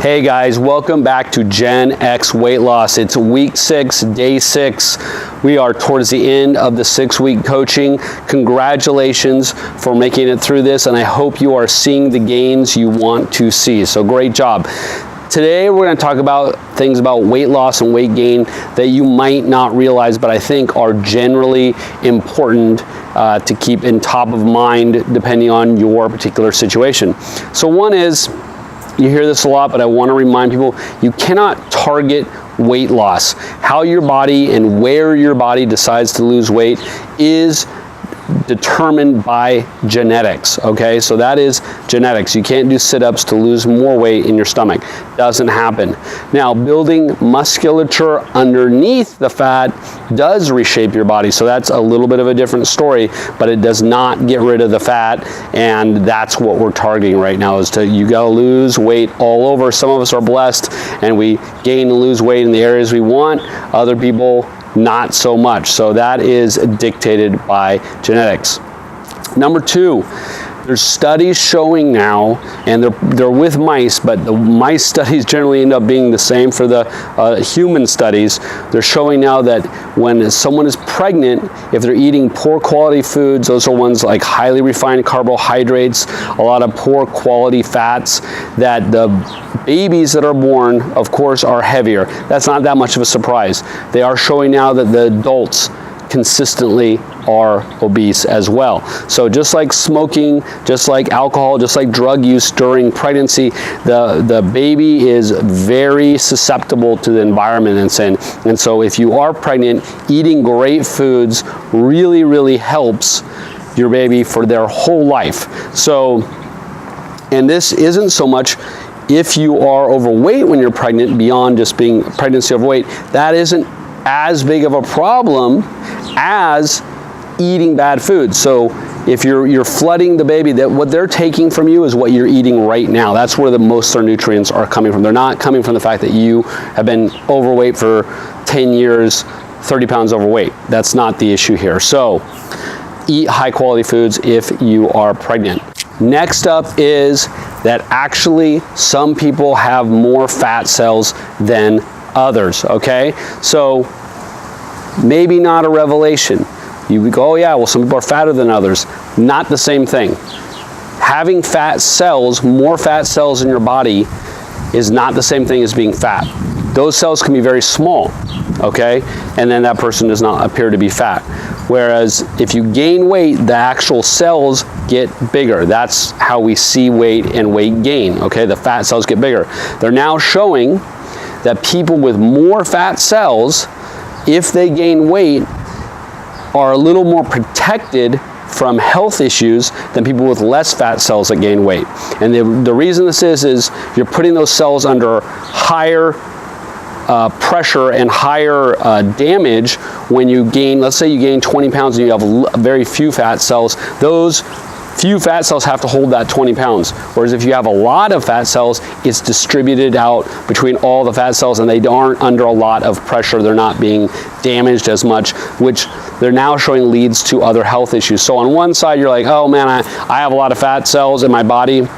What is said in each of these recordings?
Hey guys, welcome back to Gen X Weight Loss. It's week 6, day 6. We are towards the end of the 6-week coaching. Congratulations for making it through this, and I hope you are seeing the gains you want to see. So great job. Today we're going to talk about things about weight loss and weight gain that you might not realize, but I think are generally important to keep in top of mind depending on your particular situation. So one is, you hear this a lot, but I want to remind people, you cannot target weight loss. How your body and where your body decides to lose weight is determined by genetics, okay? So that is genetics. You can't do sit-ups to lose more weight in your stomach. Doesn't happen. Now, building musculature underneath the fat does reshape your body, so that's a little bit of a different story, but it does not get rid of the fat, and that's what we're targeting right now, is you gotta lose weight all over. Some of us are blessed and we gain and lose weight in the areas we want. Other people, not so much. So that is dictated by genetics. Number 2, there's studies showing now, and they're with mice, but the mice studies generally end up being the same for the human studies. They're showing now that when someone is pregnant, if they're eating poor quality foods, those are ones like highly refined carbohydrates, a lot of poor quality fats, that the babies that are born, of course, are heavier. That's not that much of a surprise. They are showing now that the adults consistently are obese as well. So just like smoking, just like alcohol, just like drug use during pregnancy, the baby is very susceptible to the environment it's in. And so if you are pregnant, eating great foods really helps your baby for their whole life. So, and this isn't so much if you are overweight when you're pregnant, beyond just being pregnancy overweight, that isn't as big of a problem as eating bad food. So if you're flooding the baby, that what they're taking from you is what you're eating right now. That's where the most of their nutrients are coming from. They're not coming from the fact that you have been overweight for 10 years, 30 pounds overweight. That's not the issue here. So eat high quality foods if you are pregnant. Next up is that actually some people have more fat cells than others, okay? So maybe not a revelation. You go, oh yeah, well, some people are fatter than others. Not the same thing. Having fat cells, more fat cells in your body, is not the same thing as being fat. Those cells can be very small, okay? And then that person does not appear to be fat. Whereas if you gain weight, the actual cells get bigger. That's how we see weight and weight gain, okay? The fat cells get bigger. They're now showing that people with more fat cells, if they gain weight, are a little more protected from health issues than people with less fat cells that gain weight. And the reason this is you're putting those cells under higher pressure and higher damage when you gain, let's say you gain 20 pounds and you have very few fat cells. Those few fat cells have to hold that 20 pounds. Whereas if you have a lot of fat cells, it's distributed out between all the fat cells and they aren't under a lot of pressure. They're not being damaged as much, which they're now showing leads to other health issues. So on one side, you're like, oh man, I have a lot of fat cells in my body.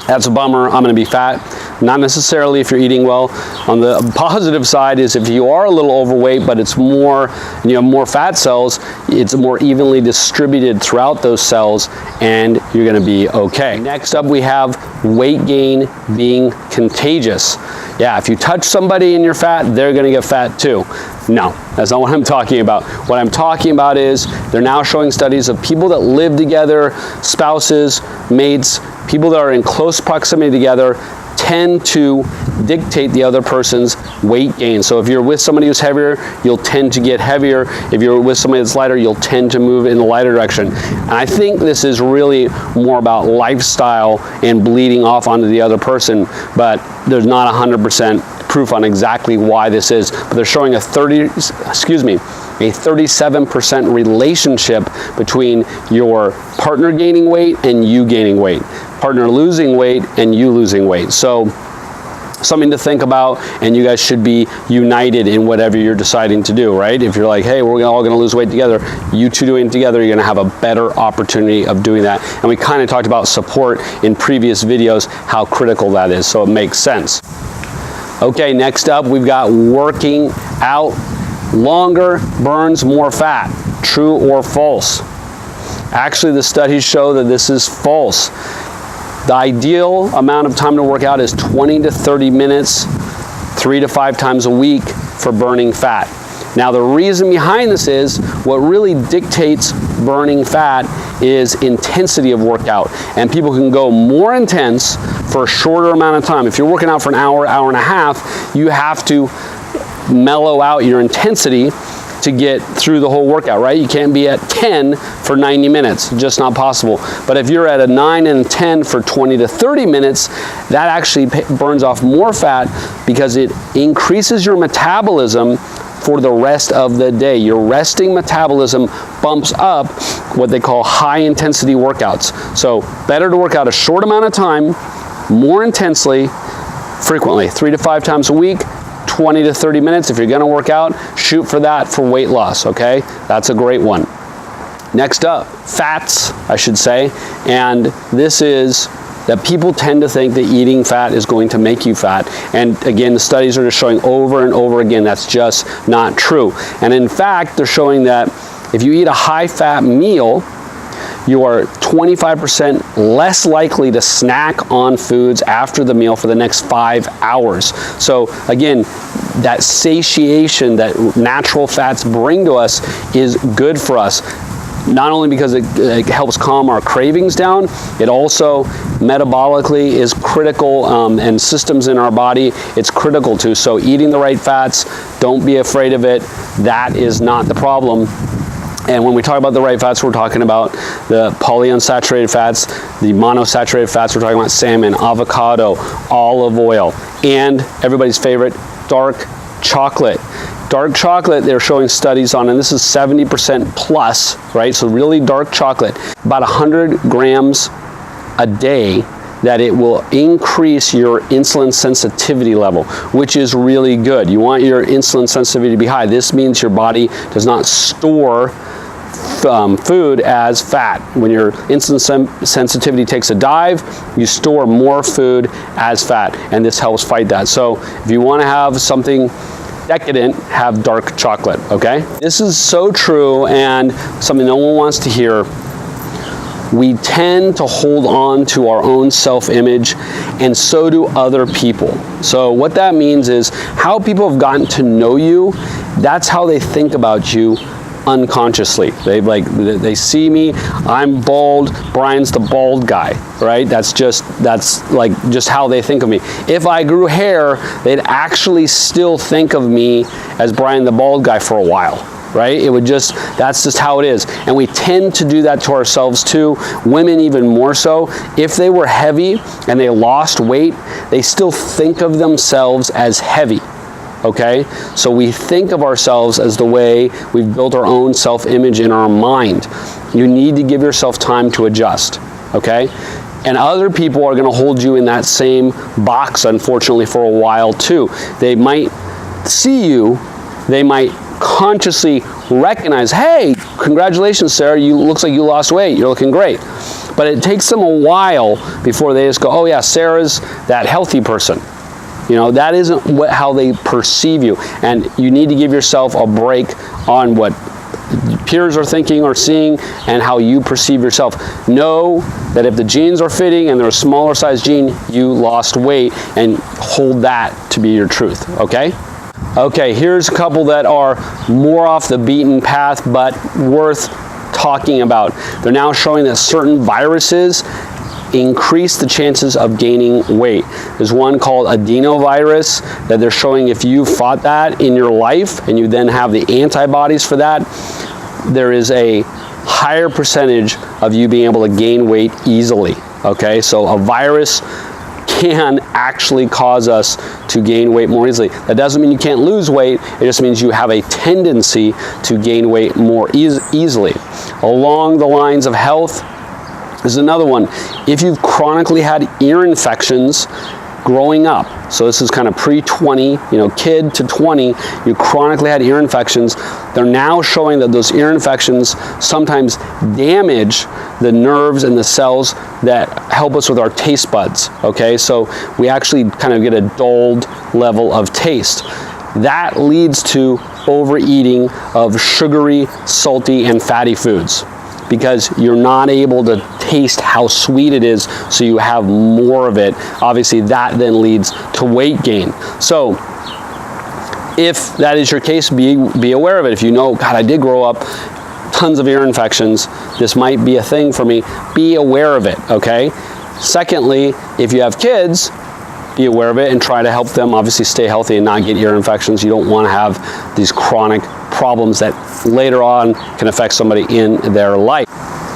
That's a bummer, I'm gonna be fat. Not necessarily if you're eating well. On the positive side is if you are a little overweight, but it's more, you have more fat cells, it's more evenly distributed throughout those cells and you're gonna be okay. Next up, we have weight gain being contagious. Yeah, if you touch somebody and you're fat, they're gonna get fat too. No, that's not what I'm talking about. What I'm talking about is they're now showing studies of people that live together, spouses, mates, people that are in close proximity together tend to dictate the other person's weight gain. So if you're with somebody who's heavier, you'll tend to get heavier. If you're with somebody that's lighter, you'll tend to move in the lighter direction. And I think this is really more about lifestyle and bleeding off onto the other person, but there's not 100% proof on exactly why this is. But they're showing a 37% relationship between your partner gaining weight and you gaining weight, partner losing weight and you losing weight. So something to think about, and you guys should be united in whatever you're deciding to do, right? If you're like, hey, we're all gonna lose weight together, you two doing it together, you're gonna have a better opportunity of doing that. And we kind of talked about support in previous videos, how critical that is, so it makes sense. Okay, next up, we've got working out longer burns more fat. True or false? Actually, the studies show that this is false. The ideal amount of time to work out is 20 to 30 minutes, 3 to 5 times a week for burning fat. Now, the reason behind this is what really dictates burning fat is intensity of workout. And people can go more intense for a shorter amount of time. If you're working out for an hour, hour and a half, you have to mellow out your intensity to get through the whole workout, right? You can't be at 10 for 90 minutes, just not possible. But if you're at a 9 and 10 for 20 to 30 minutes, that actually burns off more fat because it increases your metabolism for the rest of the day. Your resting metabolism bumps up what they call high intensity workouts. So better to work out a short amount of time, more intensely, frequently, 3 to 5 times a week, 20 to 30 minutes. If you're gonna work out, shoot for that for weight loss, okay? That's a great one. Next up, fats, I should say. And this is that people tend to think that eating fat is going to make you fat. And again, the studies are just showing over and over again, that's just not true. And in fact, they're showing that if you eat a high-fat meal, you are 25% less likely to snack on foods after the meal for the next 5 hours. So again, that satiation that natural fats bring to us is good for us. Not only because it helps calm our cravings down, it also metabolically is critical, and systems in our body, it's critical too. So eating the right fats, don't be afraid of it. That is not the problem. And when we talk about the right fats, we're talking about the polyunsaturated fats, the monosaturated fats. We're talking about salmon, avocado, olive oil, and everybody's favorite, dark chocolate. Dark chocolate, they're showing studies on, and this is 70% plus, right? So really dark chocolate, about 100 grams a day, that it will increase your insulin sensitivity level, which is really good. You want your insulin sensitivity to be high. This means your body does not store food as fat. When your insulin sensitivity takes a dive, you store more food as fat, and this helps fight that. So if you want to have something decadent, have dark chocolate, okay? This is so true and something no one wants to hear. We tend to hold on to our own self-image, and so do other people. So what that means is how people have gotten to know you, that's how they think about you unconsciously. They see me, I'm bald, Brian's the bald guy, right? That's just how they think of me. If I grew hair, they'd actually still think of me as Brian the bald guy for a while, right? That's just how it is. And we tend to do that to ourselves too. Women even more so. If they were heavy and they lost weight, they still think of themselves as heavy. Okay, so we think of ourselves as the way we've built our own self-image in our mind. You need to give yourself time to adjust, okay? And other people are gonna hold you in that same box, unfortunately, for a while too. They might see you, they might consciously recognize, hey, congratulations, Sarah, looks like you lost weight, you're looking great. But it takes them a while before they just go, oh yeah, Sarah's that healthy person. You know, that isn't how they perceive you. And you need to give yourself a break on what peers are thinking or seeing and how you perceive yourself. Know that if the jeans are fitting and they're a smaller size jean, you lost weight, and hold that to be your truth, okay? Okay, here's a couple that are more off the beaten path, but worth talking about. They're now showing that certain viruses increase the chances of gaining weight. There's one called adenovirus that they're showing if you fought that in your life and you then have the antibodies for that, there is a higher percentage of you being able to gain weight easily. Okay, so a virus can actually cause us to gain weight more easily. That doesn't mean you can't lose weight, it just means you have a tendency to gain weight more easily. Along the lines of health, this is another one. If you've chronically had ear infections, growing up, so this is kind of pre-20, kid to 20, you chronically had ear infections. They're now showing that those ear infections sometimes damage the nerves and the cells that help us with our taste buds, okay? So we actually kind of get a dulled level of taste. That leads to overeating of sugary, salty, and fatty foods, because you're not able to taste how sweet it is, so you have more of it. Obviously, that then leads to weight gain. So if that is your case, be aware of it. If you know, God, I did grow up tons of ear infections, this might be a thing for me, be aware of it, okay? Secondly, if you have kids, be aware of it and try to help them obviously stay healthy and not get ear infections. You don't want to have these chronic problems that later on can affect somebody in their life.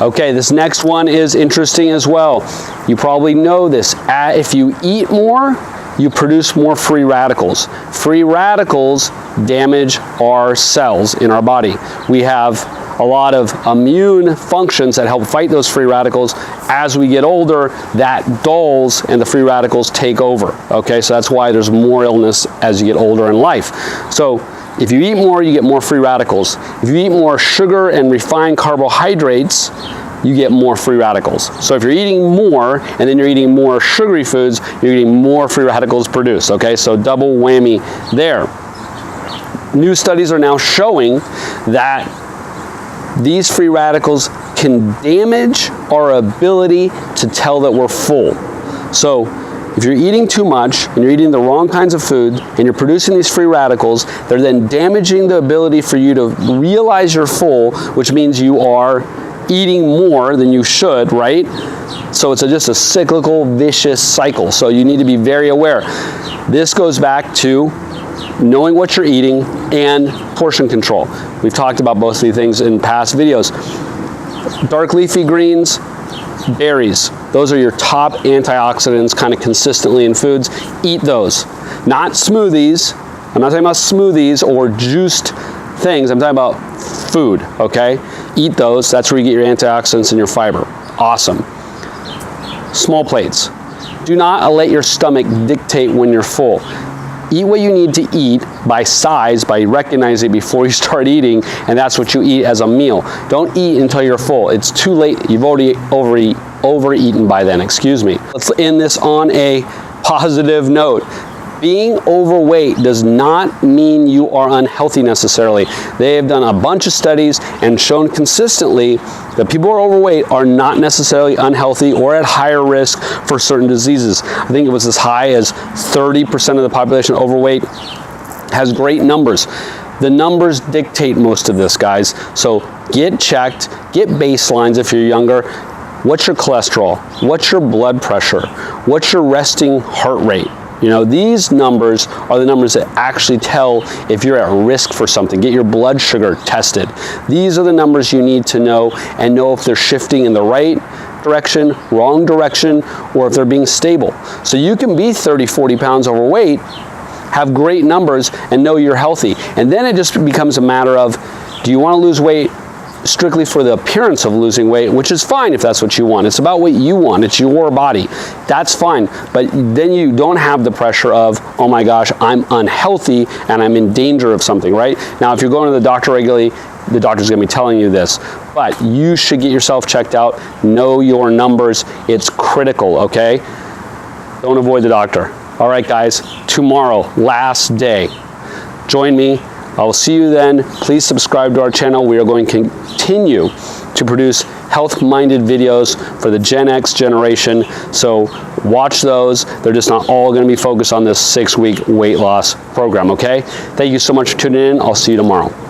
Okay, this next one is interesting as well. You probably know this. If you eat more, you produce more free radicals. Free radicals damage our cells in our body. We have a lot of immune functions that help fight those free radicals. As we get older, that dulls and the free radicals take over. Okay, so that's why there's more illness as you get older in life. So if you eat more, you get more free radicals. If you eat more sugar and refined carbohydrates, you get more free radicals. So if you're eating more and then you're eating more sugary foods, you're getting more free radicals produced. Okay, so double whammy there. New studies are now showing that these free radicals can damage our ability to tell that we're full. So if you're eating too much and you're eating the wrong kinds of food and you're producing these free radicals, they're then damaging the ability for you to realize you're full, which means you are eating more than you should, right? So it's just a cyclical, vicious cycle. So you need to be very aware. This goes back to knowing what you're eating and portion control. We've talked about both of these things in past videos. Dark leafy greens, berries, those are your top antioxidants kind of consistently in foods. Eat those. Not smoothies. I'm not talking about smoothies or juiced things. I'm talking about food, okay? Eat those. That's where you get your antioxidants and your fiber. Awesome. Small plates. Do not let your stomach dictate when you're full. Eat what you need to eat by size, by recognizing it before you start eating, and that's what you eat as a meal. Don't eat until you're full. It's too late. You've already overeaten by then, excuse me. Let's end this on a positive note. Being overweight does not mean you are unhealthy necessarily. They have done a bunch of studies and shown consistently that people who are overweight are not necessarily unhealthy or at higher risk for certain diseases. I think it was as high as 30% of the population overweight. Has great numbers. The numbers dictate most of this, guys. So get checked, get baselines if you're younger. What's your cholesterol? What's your blood pressure? What's your resting heart rate? These numbers are the numbers that actually tell if you're at risk for something. Get your blood sugar tested. These are the numbers you need to know and know if they're shifting in the right direction, wrong direction, or if they're being stable. So you can be 30, 40 pounds overweight, have great numbers, and know you're healthy. And then it just becomes a matter of, do you want to lose weight strictly for the appearance of losing weight, which is fine if that's what you want. It's about what you want. It's your body. That's fine. But then you don't have the pressure of, oh my gosh, I'm unhealthy and I'm in danger of something, right? Now, if you're going to the doctor regularly, the doctor's going to be telling you this, but you should get yourself checked out. Know your numbers. It's critical, okay? Don't avoid the doctor. All right, guys, tomorrow, last day. Join me. I will see you then. Please subscribe to our channel. We are going to continue to produce health-minded videos for the Gen X generation. So watch those. They're just not all going to be focused on this 6-week weight loss program, okay? Thank you so much for tuning in. I'll see you tomorrow.